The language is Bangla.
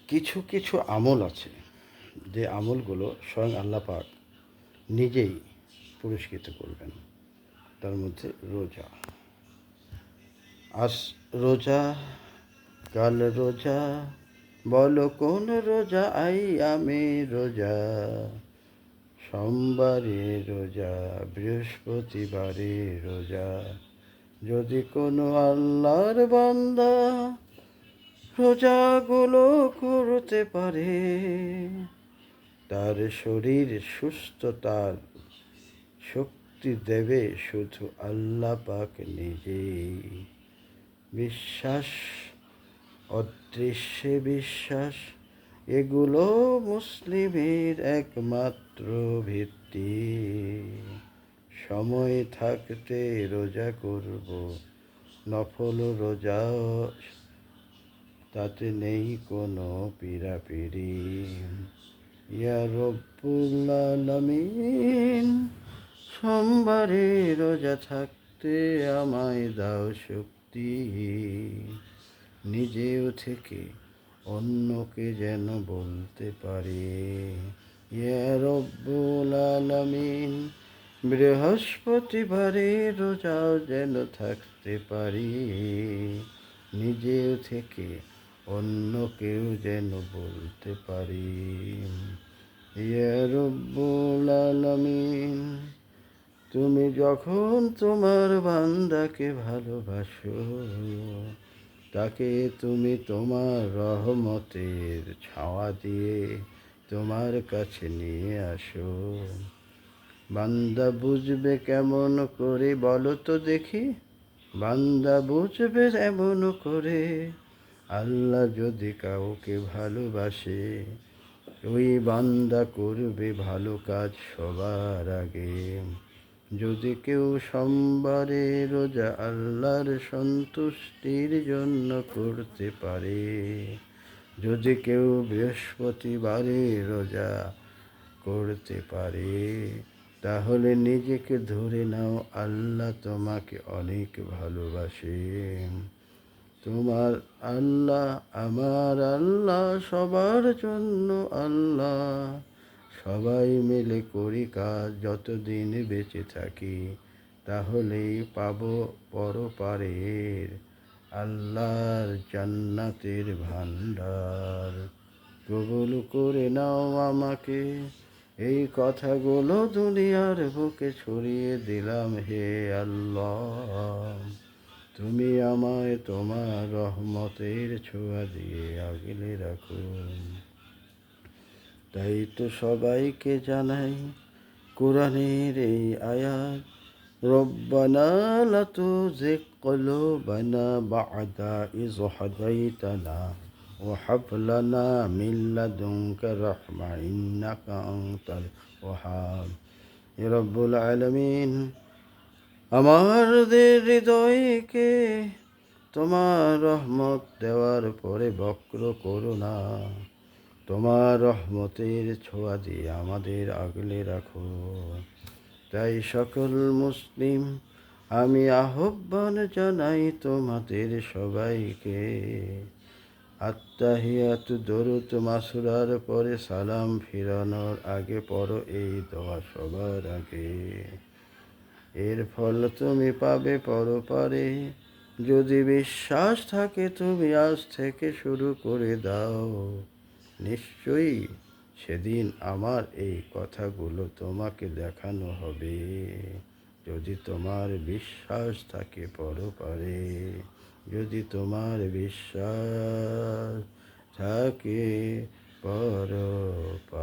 কিছু কিছু আমল আছে যে আমলগুলো স্বয়ং আল্লাহ পাক নিজেই পুরস্কৃত করবেন। তার মধ্যে রোজা। আজ রোজা, কাল রোজা, বলো কোন রোজা, আমি রোজা। সোমবারে রোজা, বৃহস্পতিবারে রোজা। যদি কোনো আল্লাহর বান্দা রোজাগুলো করতে পারে, তার শরীর সুস্থতার শক্তি দেবে শুধু আল্লাহ পাক নিজেই। বিশ্বাস, অদৃশ্যে বিশ্বাস, এগুলো মুসলিমের একমাত্র ভিত্তি। সময় থাকতে রোজা করব, নফল রোজা, তাতে নেই কোনো পীড়াপিড়ি। ইয়া রব্বুল আলামিন, সোমবারে রোজা থাকতে আমায় দাও শক্তি, নিজেও থেকে অন্যকে যেন বলতে পারে। ইয়া রব্বুল আলামিন, বৃহস্পতিবারে রোজাও যেন থাকতে পারি, নিজেও থেকে অন্য কেউ যেন বলতে পারি। ইয়া রব্বুল আলামিন, তুমি যখন তোমার বান্দাকে ভালোবাসো, তাকে তুমি তোমার রহমতের ছাওয়া দিয়ে তোমার কাছে নিয়ে আসো। বান্দা বুঝবে কেমন করে বলো তো দেখি, বান্দা বুঝবে এমন করে, আল্লাহ যদি কাউকে ভালোবাসে, ওই বান্দা করবে ভালো কাজ সবার আগে। যদি কেউ সোমবারে রোজা আল্লাহর সন্তুষ্টির জন্য করতে পারে, যদি কেউ বৃহস্পতিবারে রোজা করতে পারে, তাহলে নিজেকে ধরে নাও আল্লাহ তোমাকে অনেক ভালোবাসে। তোমার আল্লাহ, আমার আল্লাহ, সবার জন্য আল্লাহ। সবাই মিলে করি কাজ যতদিন বেঁচে থাকি, তাহলেই পাবো পরপারের আল্লাহর জান্নাতের ভান্ডার। কবুল করে নাও আমাকে, এই কথাগুলো দুনিয়ার বুকে ছড়িয়ে দিলাম হে আল্লাহ। তুমি আমায় তোমার রহমতের ছোঁয়া দিয়ে আগলে রাখুন। তাই তো সবাইকে জানাই কোরআনের এই আয়াত, রব্বানা লা তুযিগ কুলুবানা বা'দা ইয হাদাইতানা ওয়া হাব লানা মিন লাদুনকা রাহমা ইন্নাকা আনতাল ওয়াহ্হাব। ইয়া রব্বুল আলামিন, আমাদের হৃদয়কে তোমার রহমত দেওয়ার পরে বক্র করো না। তোমার রহমতের ছোঁয়া দিয়ে আমাদের আগলে রাখো। তাই সকল মুসলিম আমি আহ্বান জানাই তোমাদের সবাইকে, আত্তাহিয়াতু দরুদ মাসুরার পরে সালাম ফিরানোর আগে পড়ো এই দোয়া সবার আগে। এর ফল তুমি পাবে পরপারে। যদি বিশ্বাস থাকে তুমি আজ থেকে শুরু করে দাও, নিশ্চয়ই সেদিন আমার এই কথাগুলো তোমাকে দেখানো হবে। যদি তোমার বিশ্বাস থাকে পরপারে, যদি তোমার বিশ্বাস থাকে পরপারে।